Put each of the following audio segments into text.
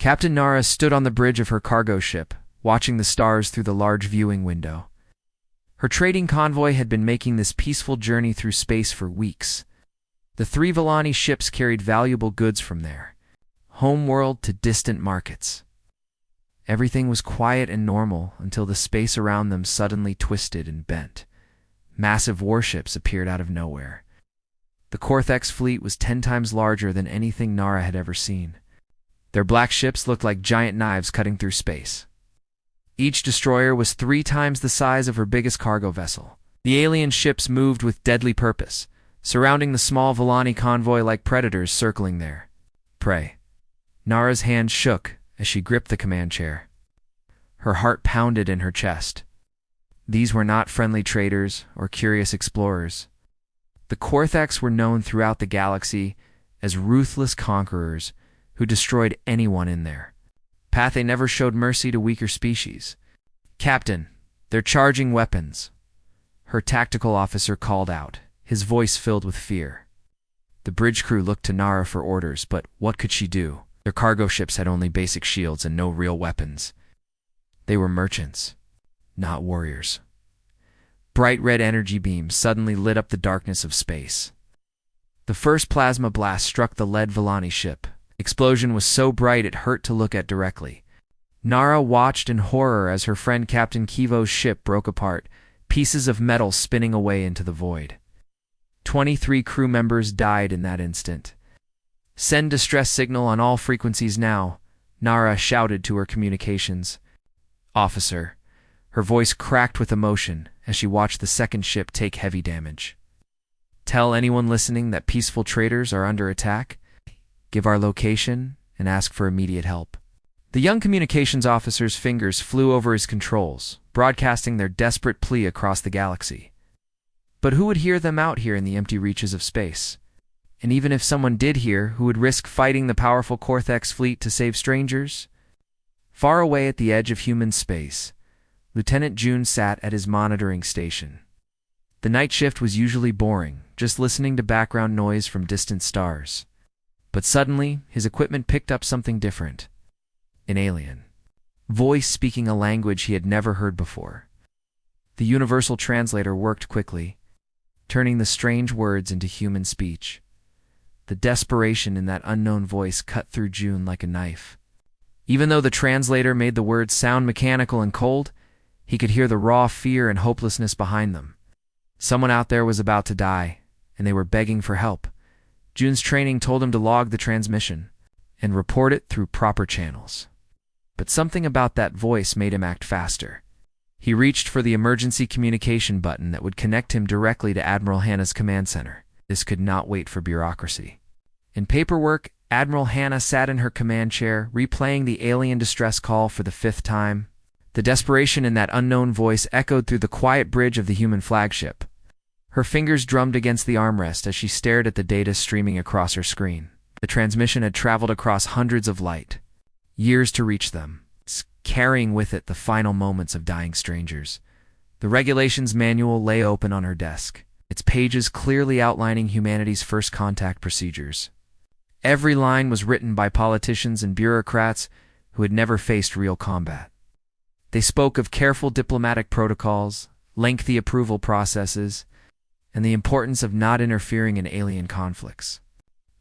Captain Nara stood on the bridge of her cargo ship, watching the stars through the large viewing window. Her trading convoy had been making this peaceful journey through space for weeks. The 3 Villani ships carried valuable goods from there, homeworld to distant markets. Everything was quiet and normal until the space around them suddenly twisted and bent. Massive warships appeared out of nowhere. The Korthex fleet was 10 times larger than anything Nara had ever seen. Their black ships looked like giant knives cutting through space. Each destroyer was 3 times the size of her biggest cargo vessel. The alien ships moved with deadly purpose, surrounding the small Villani convoy like predators circling their prey. Nara's hand shook as she gripped the command chair. Her heart pounded in her chest. These were not friendly traders or curious explorers. The Korthex were known throughout the galaxy as ruthless conquerors who destroyed anyone in their path. They never showed mercy to weaker species. "Captain, they're charging weapons," her tactical officer called out, his voice filled with fear. The bridge crew looked to Nara for orders, but what could she do? Their cargo ships had only basic shields and no real weapons. They were merchants, not warriors. Bright red energy beams suddenly lit up the darkness of space. The first plasma blast struck the lead Villani ship. The explosion was so bright it hurt to look at directly. Nara watched in horror as her friend Captain Kivo's ship broke apart, pieces of metal spinning away into the void. 23 crew members died in that instant. "Send distress signal on all frequencies now," Nara shouted to her communications officer. Her voice cracked with emotion as she watched the second ship take heavy damage. "Tell anyone listening that peaceful traders are under attack. Give our location and ask for immediate help." The young communications officer's fingers flew over his controls, broadcasting their desperate plea across the galaxy. But who would hear them out here in the empty reaches of space? And even if someone did hear, who would risk fighting the powerful Korthex fleet to save strangers? Far away at the edge of human space, Lieutenant June sat at his monitoring station. The night shift was usually boring, just listening to background noise from distant stars. But suddenly, his equipment picked up something different. An alien voice speaking a language he had never heard before. The universal translator worked quickly, turning the strange words into human speech. The desperation in that unknown voice cut through June like a knife. Even though the translator made the words sound mechanical and cold, he could hear the raw fear and hopelessness behind them. Someone out there was about to die, and they were begging for help. June's training told him to log the transmission and report it through proper channels. But something about that voice made him act faster. He reached for the emergency communication button that would connect him directly to Admiral Hannah's command center. This could not wait for bureaucracy. In paperwork, Admiral Hannah sat in her command chair, replaying the alien distress call for the 5th time. The desperation in that unknown voice echoed through the quiet bridge of the human flagship. Her fingers drummed against the armrest as she stared at the data streaming across her screen. The transmission had traveled across hundreds of light years to reach them, carrying with it the final moments of dying strangers. The regulations manual lay open on her desk, its pages clearly outlining humanity's first contact procedures. Every line was written by politicians and bureaucrats who had never faced real combat. They spoke of careful diplomatic protocols, lengthy approval processes, and the importance of not interfering in alien conflicts.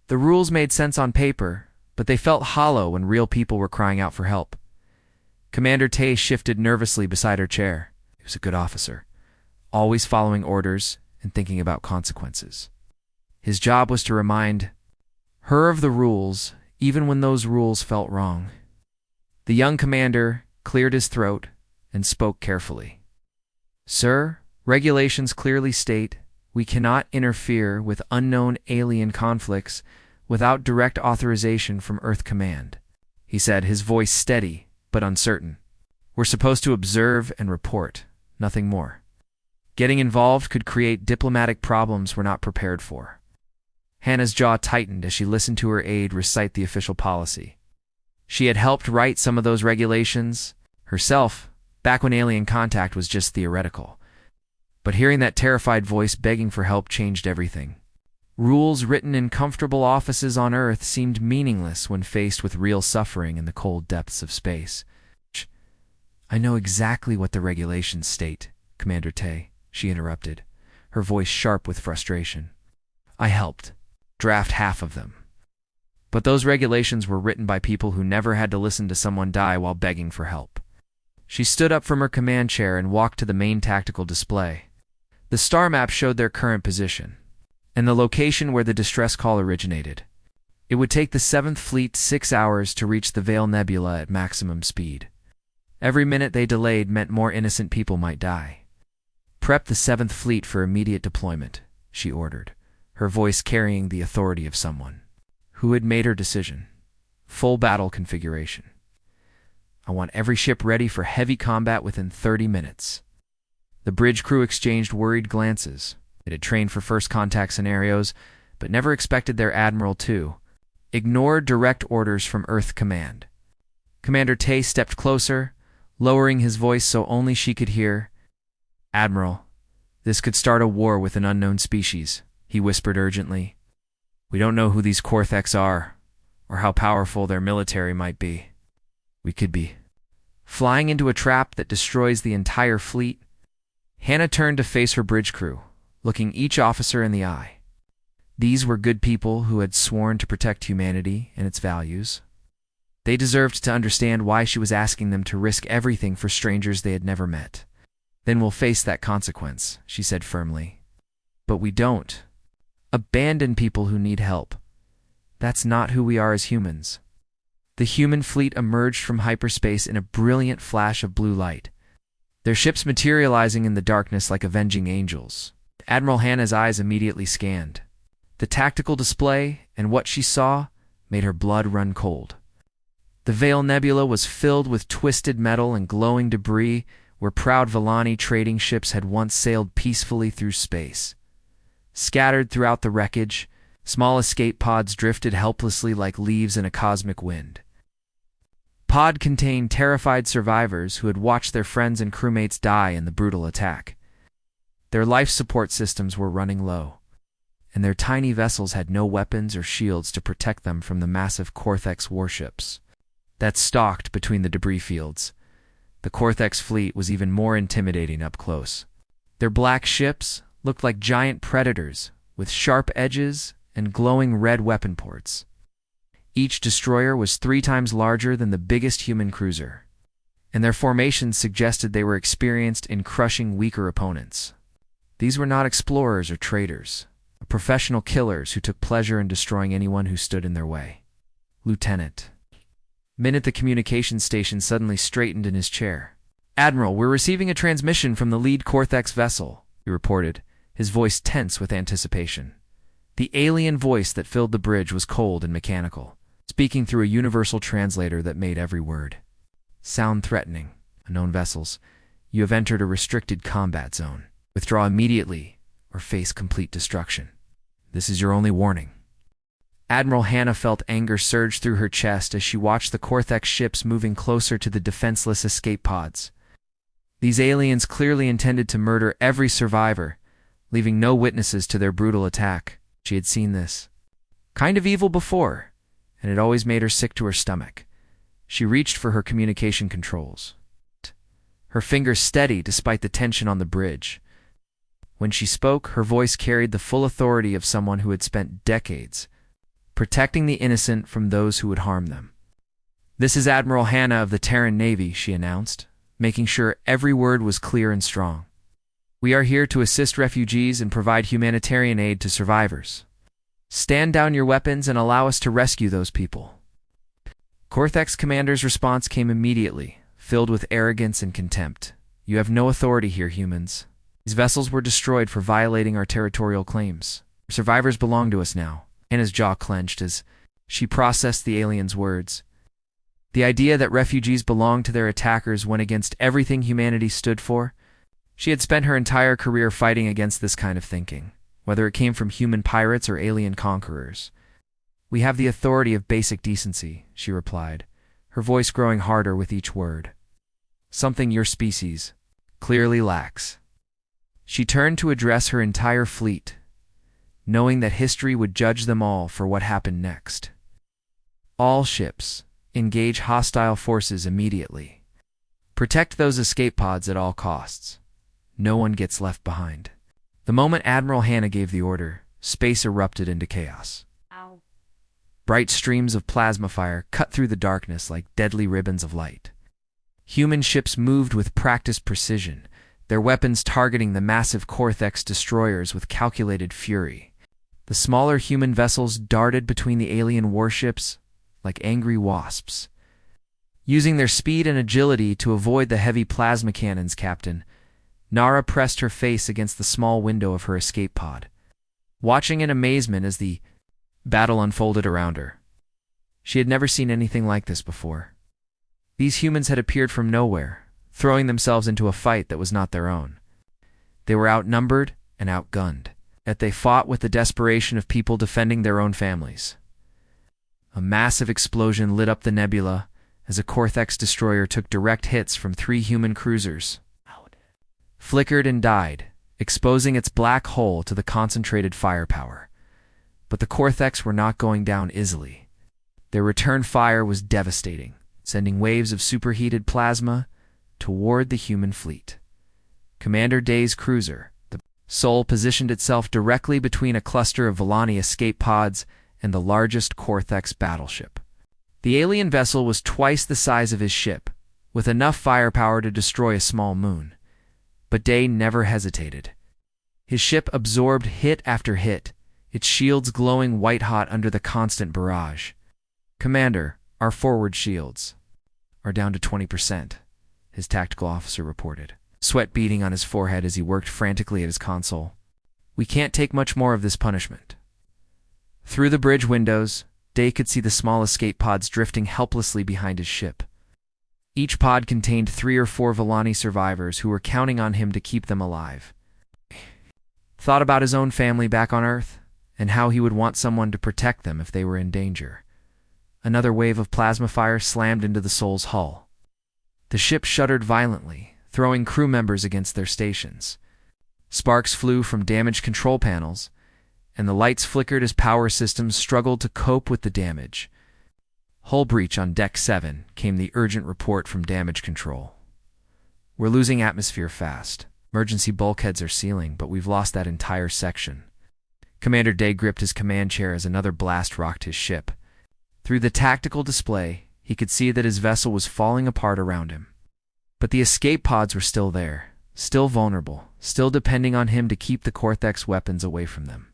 The rules made sense on paper, but they felt hollow when real people were crying out for help. Commander Tay shifted nervously beside her chair. He was a good officer, always following orders and thinking about consequences. His job was to remind her of the rules, even when those rules felt wrong. The young commander cleared his throat and spoke carefully. "Sir, regulations clearly state we cannot interfere with unknown alien conflicts without direct authorization from Earth Command," he said, his voice steady but uncertain. "We're supposed to observe and report, nothing more. Getting involved could create diplomatic problems we're not prepared for." Hannah's jaw tightened as she listened to her aide recite the official policy. She had helped write some of those regulations herself, back when alien contact was just theoretical. But hearing that terrified voice begging for help changed everything. Rules written in comfortable offices on Earth seemed meaningless when faced with real suffering in the cold depths of space. "I know exactly what the regulations state, Commander Tay," she interrupted, her voice sharp with frustration. "I helped draft half of them. But those regulations were written by people who never had to listen to someone die while begging for help." She stood up from her command chair and walked to the main tactical display. The star map showed their current position and the location where the distress call originated. It would take the 7th Fleet 6 hours to reach the Veil Nebula at maximum speed. Every minute they delayed meant more innocent people might die. "Prep the 7th Fleet for immediate deployment," she ordered, her voice carrying the authority of someone who had made her decision. "Full battle configuration. I want every ship ready for heavy combat within 30 minutes." The bridge crew exchanged worried glances. It had trained for first contact scenarios, but never expected their admiral to ignore direct orders from Earth Command. Commander Tay stepped closer, lowering his voice so only she could hear. "Admiral, this could start a war with an unknown species," he whispered urgently. "We don't know who these Kortheks are, or how powerful their military might be. We could be flying into a trap that destroys the entire fleet." Hannah turned to face her bridge crew, looking each officer in the eye. These were good people who had sworn to protect humanity and its values. They deserved to understand why she was asking them to risk everything for strangers they had never met. "Then we'll face that consequence," she said firmly. "But we don't abandon people who need help. That's not who we are as humans." The human fleet emerged from hyperspace in a brilliant flash of blue light, their ships materializing in the darkness like avenging angels. Admiral Hannah's eyes immediately scanned the tactical display, and what she saw made her blood run cold. The Veil Nebula was filled with twisted metal and glowing debris where proud Villani trading ships had once sailed peacefully through space. Scattered throughout the wreckage, small escape pods drifted helplessly like leaves in a cosmic wind. Pod contained terrified survivors who had watched their friends and crewmates die in the brutal attack. Their life support systems were running low, and their tiny vessels had no weapons or shields to protect them from the massive Kortheks warships that stalked between the debris fields. The Kortheks fleet was even more intimidating up close. Their black ships looked like giant predators with sharp edges and glowing red weapon ports. Each destroyer was 3 times larger than the biggest human cruiser, and their formations suggested they were experienced in crushing weaker opponents. These were not explorers or traders, but professional killers who took pleasure in destroying anyone who stood in their way. "Lieutenant." Min at the communications station suddenly straightened in his chair. "Admiral, we're receiving a transmission from the lead Kortheks vessel," he reported, his voice tense with anticipation. The alien voice that filled the bridge was cold and mechanical, speaking through a universal translator that made every word. "Sound threatening. Unknown vessels. You have entered a restricted combat zone. Withdraw immediately or face complete destruction. This is your only warning." Admiral Hannah felt anger surge through her chest as she watched the Kortheks ships moving closer to the defenseless escape pods. These aliens clearly intended to murder every survivor, leaving no witnesses to their brutal attack. She had seen this kind of evil before, and it always made her sick to her stomach. She reached for her communication controls, her fingers steady despite the tension on the bridge. When she spoke, her voice carried the full authority of someone who had spent decades protecting the innocent from those who would harm them. "This is Admiral Hannah of the Terran Navy," she announced, making sure every word was clear and strong. "We are here to assist refugees and provide humanitarian aid to survivors. Stand down your weapons and allow us to rescue those people." Kortheks commander's response came immediately, filled with arrogance and contempt. "You have no authority here, humans. These vessels were destroyed for violating our territorial claims. Survivors belong to us now." Hannah's jaw clenched as she processed the alien's words. The idea that refugees belonged to their attackers went against everything humanity stood for. She had spent her entire career fighting against this kind of thinking, whether it came from human pirates or alien conquerors. "We have the authority of basic decency," she replied, her voice growing harder with each word. "Something your species clearly lacks." She turned to address her entire fleet. knowing that history would judge them all for what happened next. All ships, engage hostile forces immediately. Protect those escape pods at all costs. No one gets left behind. The moment Admiral Hannah gave the order, space erupted into chaos. Ow. Bright streams of plasma fire cut through the darkness like deadly ribbons of light. Human ships moved with practiced precision, their weapons targeting the massive Cortex destroyers with calculated fury. The smaller human vessels darted between the alien warships like angry wasps. Using their speed and agility to avoid the heavy plasma cannons, Captain Nara pressed her face against the small window of her escape pod, watching in amazement as the battle unfolded around her. She had never seen anything like this before. These humans had appeared from nowhere, throwing themselves into a fight that was not their own. They were outnumbered and outgunned, yet they fought with the desperation of people defending their own families. A massive explosion lit up the nebula as a Cortex destroyer took direct hits from 3 human cruisers, flickered and died, exposing its black hole to the concentrated firepower. But the Cortex were not going down easily. Their return fire was devastating, sending waves of superheated plasma toward the human fleet. Commander Day's cruiser, the Sol, positioned itself directly between a cluster of Volani escape pods and the largest Cortex battleship. The alien vessel was twice the size of his ship, with enough firepower to destroy a small moon. But Day never hesitated. His ship absorbed hit after hit, its shields glowing white-hot under the constant barrage. "Commander, our forward shields are down to 20%, his tactical officer reported, sweat beading on his forehead as he worked frantically at his console. "We can't take much more of this punishment." Through the bridge windows, Day could see the small escape pods drifting helplessly behind his ship. Each pod contained 3 or 4 Volani survivors who were counting on him to keep them alive. Thought about his own family back on Earth, and how he would want someone to protect them if they were in danger. Another wave of plasma fire slammed into the Sol's hull. The ship shuddered violently, throwing crew members against their stations. Sparks flew from damaged control panels, and the lights flickered as power systems struggled to cope with the damage. "Hull breach on Deck 7, came the urgent report from damage control. "We're losing atmosphere fast. Emergency bulkheads are sealing, but we've lost that entire section." Commander Day gripped his command chair as another blast rocked his ship. Through the tactical display, he could see that his vessel was falling apart around him. But the escape pods were still there, still vulnerable, still depending on him to keep the Cortex weapons away from them.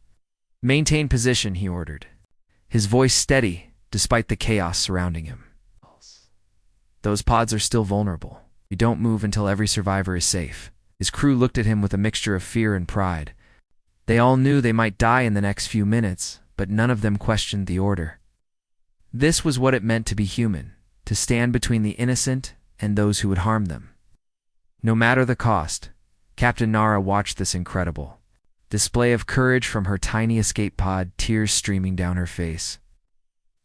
"Maintain position," he ordered, his voice steady despite the chaos surrounding him. "Those pods are still vulnerable. You don't move until every survivor is safe." His crew looked at him with a mixture of fear and pride. They all knew they might die in the next few minutes, but none of them questioned the order. This was what it meant to be human, to stand between the innocent and those who would harm them. No matter the cost, Captain Nara watched this incredible display of courage from her tiny escape pod, tears streaming down her face.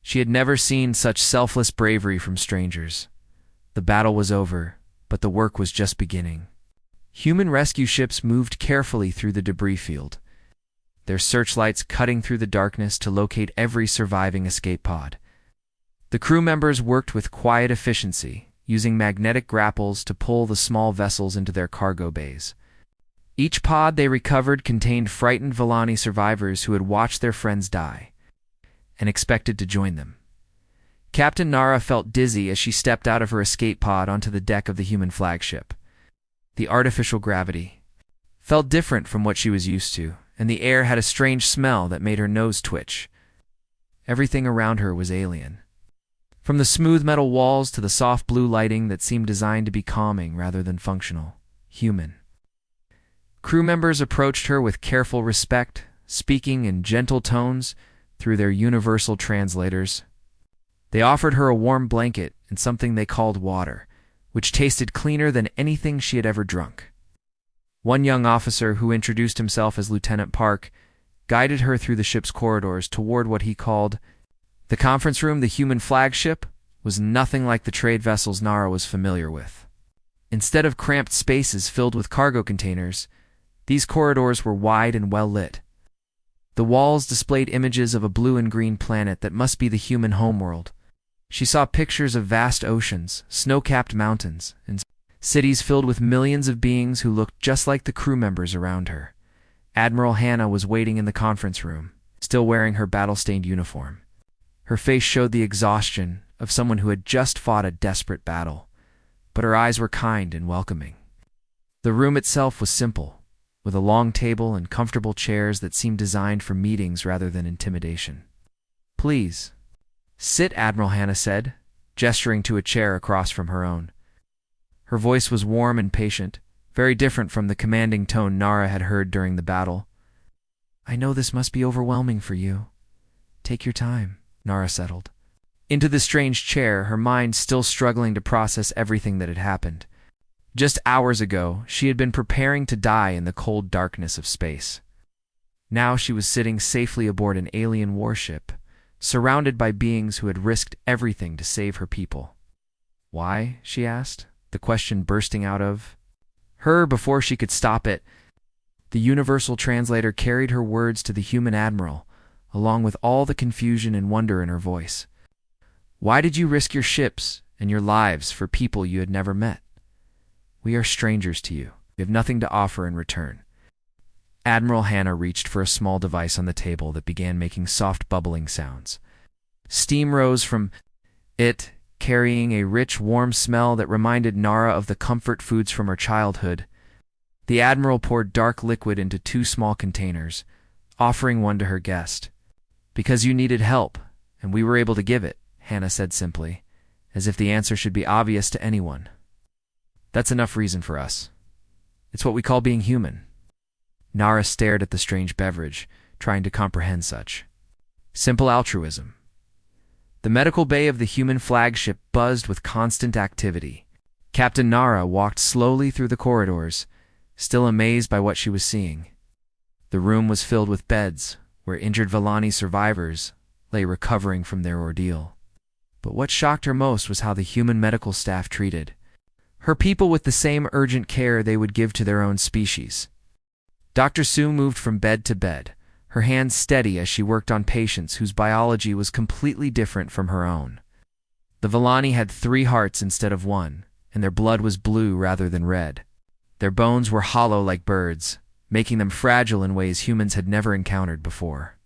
She had never seen such selfless bravery from strangers. The battle was over, but the work was just beginning. Human rescue ships moved carefully through the debris field, their searchlights cutting through the darkness to locate every surviving escape pod. The crew members worked with quiet efficiency, using magnetic grapples to pull the small vessels into their cargo bays. Each pod they recovered contained frightened Volani survivors who had watched their friends die and expected to join them. Captain Nara felt dizzy as she stepped out of her escape pod onto the deck of the human flagship. The artificial gravity felt different from what she was used to, and the air had a strange smell that made her nose twitch. Everything around her was alien. From the smooth metal walls to the soft blue lighting that seemed designed to be calming rather than functional, human. Crew members approached her with careful respect, speaking in gentle tones through their universal translators. They offered her a warm blanket and something they called water, which tasted cleaner than anything she had ever drunk. One young officer, who introduced himself as Lieutenant Park, guided her through the ship's corridors toward what he called the conference room. The human flagship was nothing like the trade vessels Nara was familiar with. Instead of cramped spaces filled with cargo containers, these corridors were wide and well lit. The walls displayed images of a blue and green planet that must be the human homeworld. She saw pictures of vast oceans, snow-capped mountains, and cities filled with millions of beings who looked just like the crew members around her. Admiral Hannah was waiting in the conference room, still wearing her battle-stained uniform. Her face showed the exhaustion of someone who had just fought a desperate battle, but her eyes were kind and welcoming. The room itself was simple, with a long table and comfortable chairs that seemed designed for meetings rather than intimidation. "Please, sit," Admiral Hannah said, gesturing to a chair across from her own. Her voice was warm and patient, very different from the commanding tone Nara had heard during the battle. "I know this must be overwhelming for you. Take your time," Nara settled into the strange chair, her mind still struggling to process everything that had happened. Just hours ago, she had been preparing to die in the cold darkness of space. Now she was sitting safely aboard an alien warship, surrounded by beings who had risked everything to save her people. "Why?" she asked, the question bursting out of her before she could stop it. The universal translator carried her words to the human admiral, along with all the confusion and wonder in her voice. "Why did you risk your ships and your lives for people you had never met? We are strangers to you. We have nothing to offer in return." Admiral Hannah reached for a small device on the table that began making soft bubbling sounds. Steam rose from it, carrying a rich, warm smell that reminded Nara of the comfort foods from her childhood. The Admiral poured dark liquid into 2 small containers, offering one to her guest. "Because you needed help, and we were able to give it," Hannah said simply, as if the answer should be obvious to anyone. "That's enough reason for us. It's what we call being human." Nara stared at the strange beverage, trying to comprehend such simple altruism. The medical bay of the human flagship buzzed with constant activity. Captain Nara walked slowly through the corridors, still amazed by what she was seeing. The room was filled with beds, where injured Villani survivors lay recovering from their ordeal. But what shocked her most was how the human medical staff treated her people with the same urgent care they would give to their own species. Dr. Sue moved from bed to bed, her hands steady as she worked on patients whose biology was completely different from her own. The Villani had 3 hearts instead of 1, and their blood was blue rather than red. Their bones were hollow like birds, making them fragile in ways humans had never encountered before.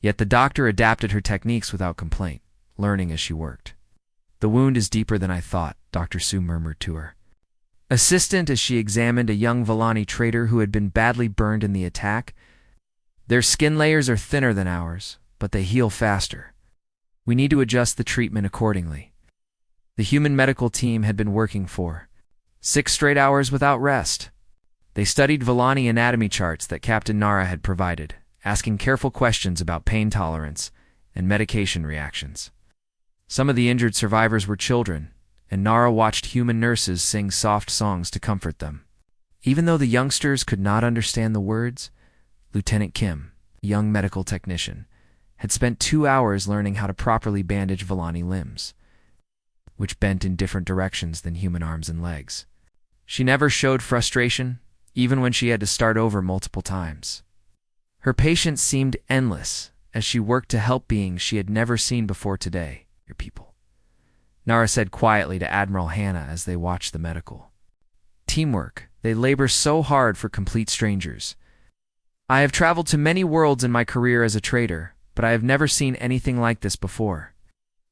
Yet the doctor adapted her techniques without complaint, learning as she worked. "The wound is deeper than I thought," Dr. Sue murmured to her assistant as she examined a young Villani trader who had been badly burned in the attack. "Their skin layers are thinner than ours, but they heal faster. We need to adjust the treatment accordingly." The human medical team had been working for 6 straight hours without rest. They studied Villani anatomy charts that Captain Nara had provided, asking careful questions about pain tolerance and medication reactions. Some of the injured survivors were children, and Nara watched human nurses sing soft songs to comfort them. Even though the youngsters could not understand the words, Lieutenant Kim, a young medical technician, had spent 2 hours learning how to properly bandage Villani limbs, which bent in different directions than human arms and legs. She never showed frustration, even when she had to start over multiple times. Her patience seemed endless as she worked to help beings she had never seen before today. "Your people," Nara said quietly to Admiral Hannah as they watched the medical. "Teamwork. They labor so hard for complete strangers. I have traveled to many worlds in my career as a trader, but I have never seen anything like this before."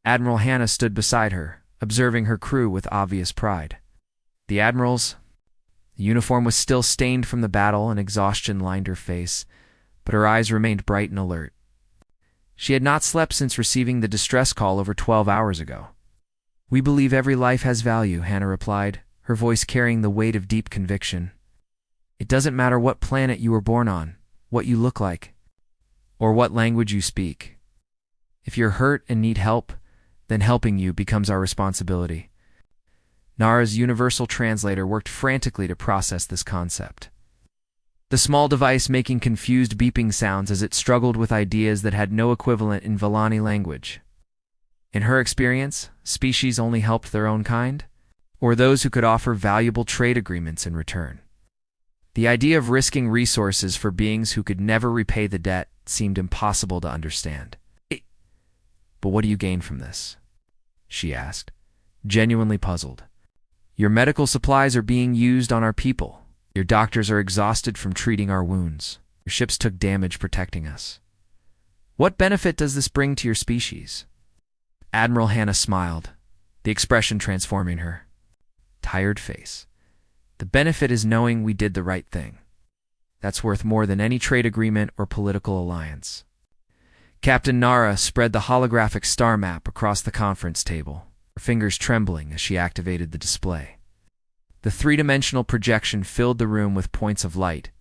Admiral Hannah stood beside her, observing her crew with obvious pride. The Admiral's uniform was still stained from the battle and exhaustion lined her face, but her eyes remained bright and alert. She had not slept since receiving the distress call over 12 hours ago. "We believe every life has value," Hannah replied, her voice carrying the weight of deep conviction. "It doesn't matter what planet you were born on, what you look like, or what language you speak. If you're hurt and need help, then helping you becomes our responsibility." Nara's universal translator worked frantically to process this concept, the small device making confused beeping sounds as it struggled with ideas that had no equivalent in Villani language. In her experience, species only helped their own kind, or those who could offer valuable trade agreements in return. The idea of risking resources for beings who could never repay the debt seemed impossible to understand. But what do you gain from this? She asked, genuinely puzzled. Your medical supplies are being used on our people. Your doctors are exhausted from treating our wounds. Your ships took damage protecting us. What benefit does this bring to your species? Admiral Hannah smiled, the expression transforming her tired face. The benefit is knowing we did the right thing. That's worth more than any trade agreement or political alliance. Captain Nara spread the holographic star map across the conference table, her fingers trembling as she activated the display. The three-dimensional projection filled the room with points of light,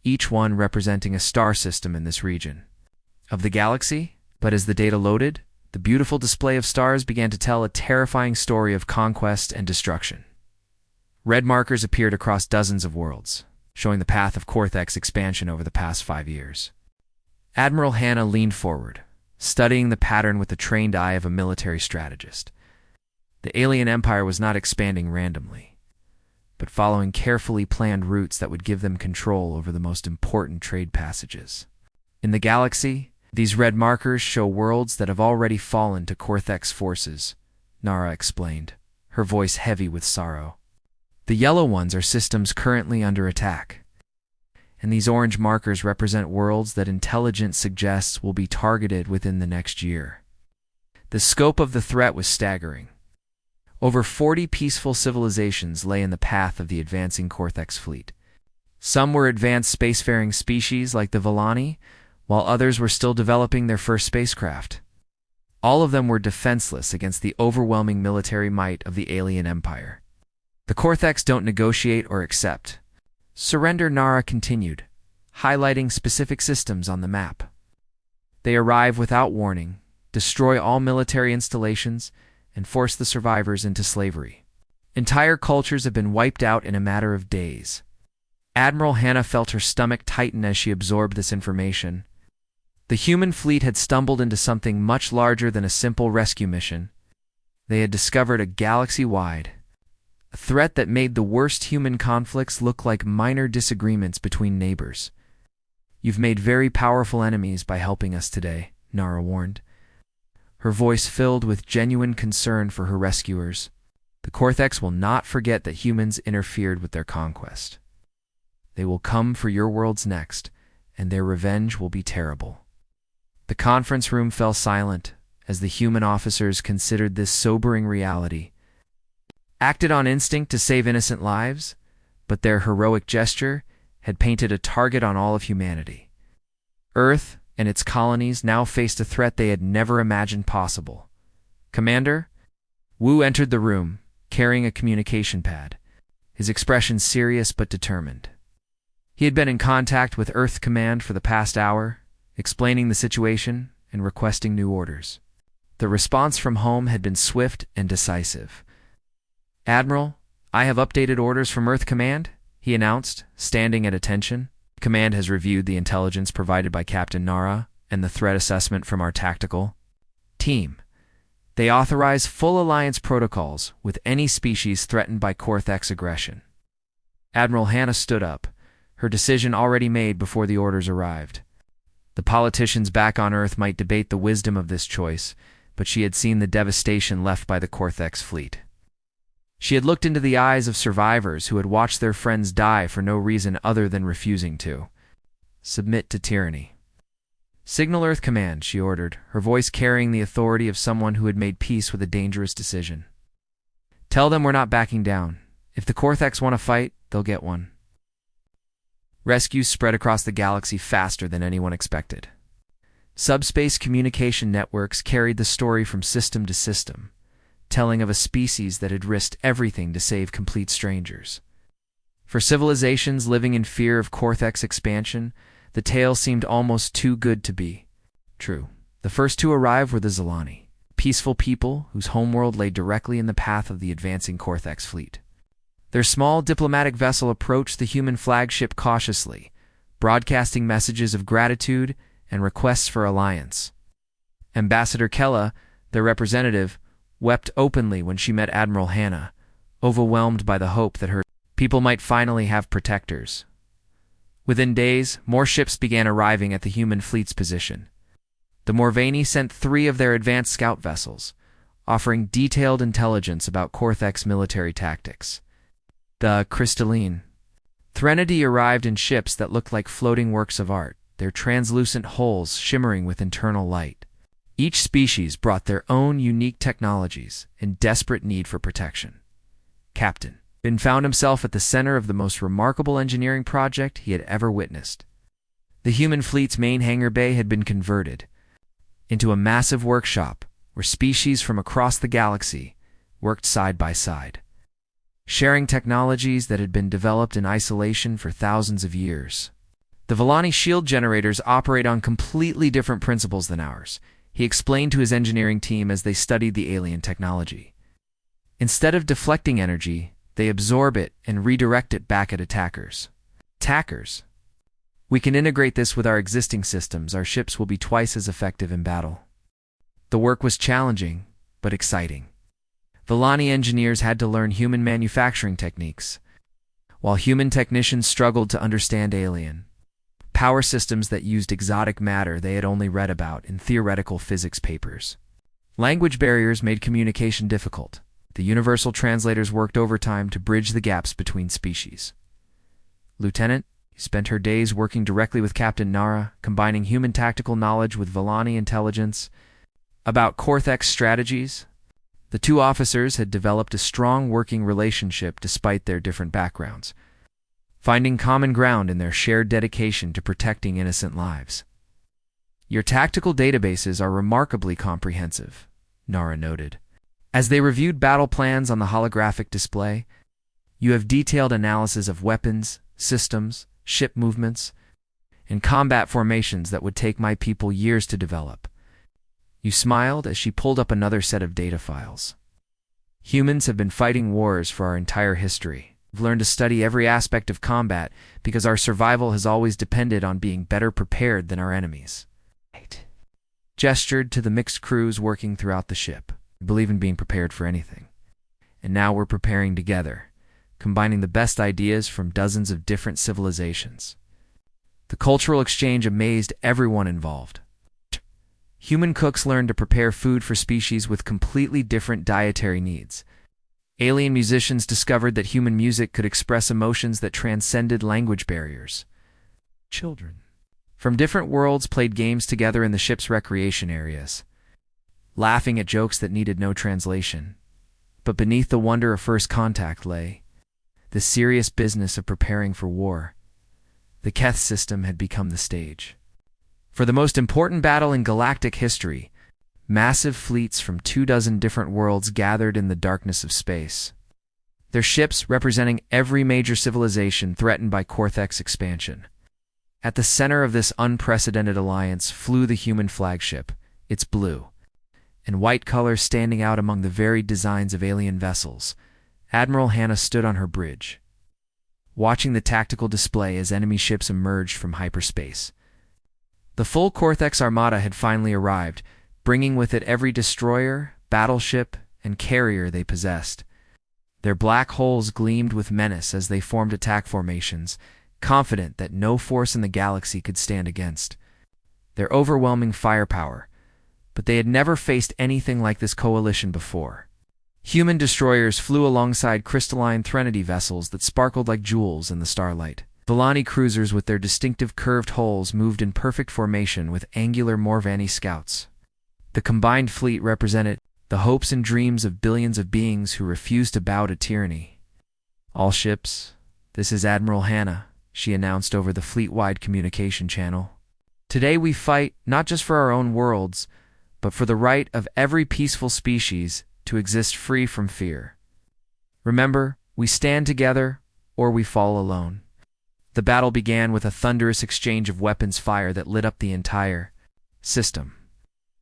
each one representing a star system in this region of the galaxy. But as the data loaded, the beautiful display of stars began to tell a terrifying story of conquest and destruction. Red markers appeared across dozens of worlds, showing the path of Korthek's expansion over the past 5 years. Admiral Hannah leaned forward, studying the pattern with the trained eye of a military strategist. The alien empire was not expanding randomly, but following carefully planned routes that would give them control over the most important trade passages. In the galaxy, these red markers show worlds that have already fallen to Korthek's forces, Nara explained, her voice heavy with sorrow. The yellow ones are systems currently under attack, and these orange markers represent worlds that intelligence suggests will be targeted within the next year. The scope of the threat was staggering. Over 40 peaceful civilizations lay in the path of the advancing Korthek's fleet. Some were advanced spacefaring species like the Villani, while others were still developing their first spacecraft. All of them were defenseless against the overwhelming military might of the alien empire. The Kortheks don't negotiate or accept. Surrender, Nara continued, highlighting specific systems on the map. They arrive without warning, destroy all military installations, and force the survivors into slavery. Entire cultures have been wiped out in a matter of days. Admiral Hannah felt her stomach tighten as she absorbed this information. The human fleet had stumbled into something much larger than a simple rescue mission. They had discovered a galaxy-wide a threat that made the worst human conflicts look like minor disagreements between neighbors. You've made very powerful enemies by helping us today, Nara warned, her voice filled with genuine concern for her rescuers. The Kortheks will not forget that humans interfered with their conquest. They will come for your worlds next, and their revenge will be terrible. The conference room fell silent as the human officers considered this sobering reality. Acted on instinct to save innocent lives, but their heroic gesture had painted a target on all of humanity. Earth and its colonies now faced a threat they had never imagined possible. Commander? Wu entered the room, carrying a communication pad, his expression serious but determined. He had been in contact with Earth Command for the past hour, explaining the situation and requesting new orders. The response from home had been swift and decisive. Admiral, I have updated orders from Earth Command, he announced, standing at attention. Command has reviewed the intelligence provided by Captain Nara and the threat assessment from our tactical team. They authorize full alliance protocols with any species threatened by Korthek's aggression. Admiral Hannah stood up, her decision already made before the orders arrived. The politicians back on Earth might debate the wisdom of this choice, but she had seen the devastation left by the Korthek's fleet. She had looked into the eyes of survivors who had watched their friends die for no reason other than refusing to submit to tyranny. Signal Earth Command, she ordered, her voice carrying the authority of someone who had made peace with a dangerous decision. Tell them we're not backing down. If the Kortheks want to fight, they'll get one. Rescues spread across the galaxy faster than anyone expected. Subspace communication networks carried the story from system to system, telling of a species that had risked everything to save complete strangers. For civilizations living in fear of Korthek's expansion, the tale seemed almost too good to be true. The first to arrive were the Zilani, peaceful people whose homeworld lay directly in the path of the advancing Korthek's fleet. Their small diplomatic vessel approached the human flagship cautiously, broadcasting messages of gratitude and requests for alliance. Ambassador Kella, their representative, wept openly when she met Admiral Hannah, overwhelmed by the hope that her people might finally have protectors. Within days, more ships began arriving at the human fleet's position. The Morvani sent 3 of their advanced scout vessels, offering detailed intelligence about Korthek's military tactics. The crystalline Threnody arrived in ships that looked like floating works of art, their translucent hulls shimmering with internal light. Each species brought their own unique technologies in desperate need for protection. Captain Finn found himself at the center of the most remarkable engineering project he had ever witnessed. The human fleet's main hangar bay had been converted into a massive workshop where species from across the galaxy worked side by side, sharing technologies that had been developed in isolation for thousands of years. The Villani shield generators operate on completely different principles than ours, he explained to his engineering team as they studied the alien technology. Instead of deflecting energy, they absorb it and redirect it back at attackers. Attackers? We can integrate this with our existing systems. Our ships will be twice as effective in battle. The work was challenging, but exciting. Villani engineers had to learn human manufacturing techniques, while human technicians struggled to understand alien power systems that used exotic matter they had only read about in theoretical physics papers. Language barriers made communication difficult. The universal translators worked overtime to bridge the gaps between species. Lieutenant spent her days working directly with Captain Nara, combining human tactical knowledge with Villani intelligence about Korthek's strategies. The 2 officers had developed a strong working relationship despite their different backgrounds, finding common ground in their shared dedication to protecting innocent lives. Your tactical databases are remarkably comprehensive, Nara noted. As they reviewed battle plans on the holographic display, you have detailed analysis of weapons, systems, ship movements, and combat formations that would take my people years to develop. You smiled as she pulled up another set of data files. Humans have been fighting wars for our entire history. We've learned to study every aspect of combat because our survival has always depended on being better prepared than our enemies. Gestured to the mixed crews working throughout the ship. We believe in being prepared for anything. And now we're preparing together, combining the best ideas from dozens of different civilizations. The cultural exchange amazed everyone involved. Human cooks learned to prepare food for species with completely different dietary needs. Alien musicians discovered that human music could express emotions that transcended language barriers. Children from different worlds played games together in the ship's recreation areas, laughing at jokes that needed no translation. But beneath the wonder of first contact lay the serious business of preparing for war. The Keth system had become the stage for the most important battle in galactic history. Massive fleets from 24 different worlds gathered in the darkness of space, their ships representing every major civilization threatened by Korthek's expansion. At the center of this unprecedented alliance flew the human flagship, its blue and white colors standing out among the varied designs of alien vessels. Admiral Hannah stood on her bridge, watching the tactical display as enemy ships emerged from hyperspace. The full Korthek's armada had finally arrived, bringing with it every destroyer, battleship, and carrier they possessed. Their black hulls gleamed with menace as they formed attack formations, confident that no force in the galaxy could stand against their overwhelming firepower. But they had never faced anything like this coalition before. Human destroyers flew alongside crystalline Threnody vessels that sparkled like jewels in the starlight. Villani cruisers with their distinctive curved hulls moved in perfect formation with angular Morvani scouts. The combined fleet represented the hopes and dreams of billions of beings who refused to bow to tyranny. All ships, this is Admiral Hannah, she announced over the fleet-wide communication channel. Today we fight not just for our own worlds, but for the right of every peaceful species to exist free from fear. Remember, we stand together or we fall alone. The battle began with a thunderous exchange of weapons fire that lit up the entire system.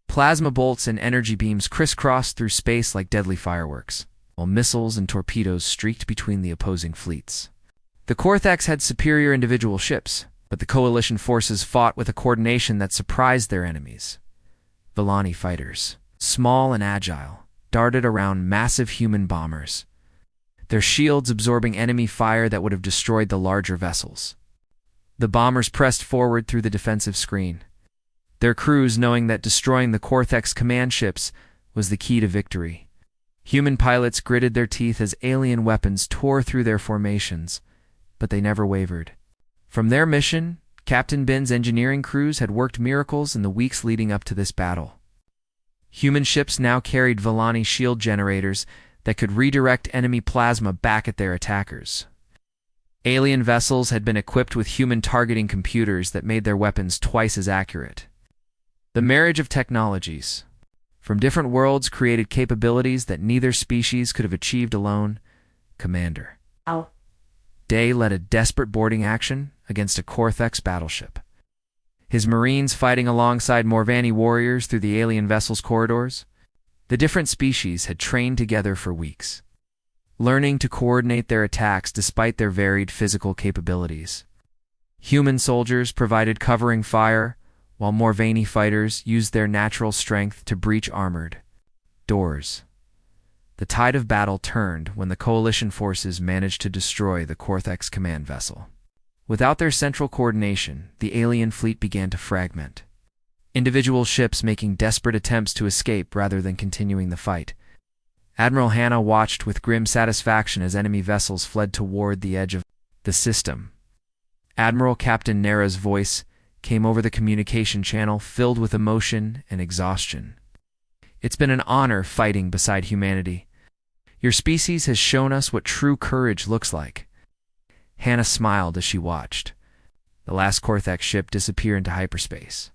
Plasma bolts and energy beams crisscrossed through space like deadly fireworks, while missiles and torpedoes streaked between the opposing fleets. The Kortheks had superior individual ships, but the coalition forces fought with a coordination that surprised their enemies. Villani fighters, small and agile, darted around massive human bombers, their shields absorbing enemy fire that would have destroyed the larger vessels. The bombers pressed forward through the defensive screen, their crews knowing that destroying the Cortex command ships was the key to victory. Human pilots gritted their teeth as alien weapons tore through their formations, but they never wavered. From their mission, Captain Bin's engineering crews had worked miracles in the weeks leading up to this battle. Human ships now carried Villani shield generators that could redirect enemy plasma back at their attackers. Alien vessels had been equipped with human targeting computers that made their weapons twice as accurate. The marriage of technologies from different worlds created capabilities that neither species could have achieved alone. Commander Day led a desperate boarding action against a Cortex battleship. His Marines fighting alongside Morvani warriors through the alien vessel's corridors. The different species had trained together for weeks, learning to coordinate their attacks despite their varied physical capabilities. Human soldiers provided covering fire, while Morvani fighters used their natural strength to breach armored doors. The tide of battle turned when the coalition forces managed to destroy the Cortex command vessel. Without their central coordination, the alien fleet began to fragment, individual ships making desperate attempts to escape rather than continuing the fight. Admiral Hannah watched with grim satisfaction as enemy vessels fled toward the edge of the system. Admiral Captain Nera's voice came over the communication channel, filled with emotion and exhaustion. "It's been an honor fighting beside humanity. Your species has shown us what true courage looks like." Hannah smiled as she watched the last Cortex ship disappear into hyperspace.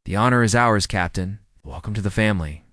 "The honor is ours, Captain. Welcome to the family."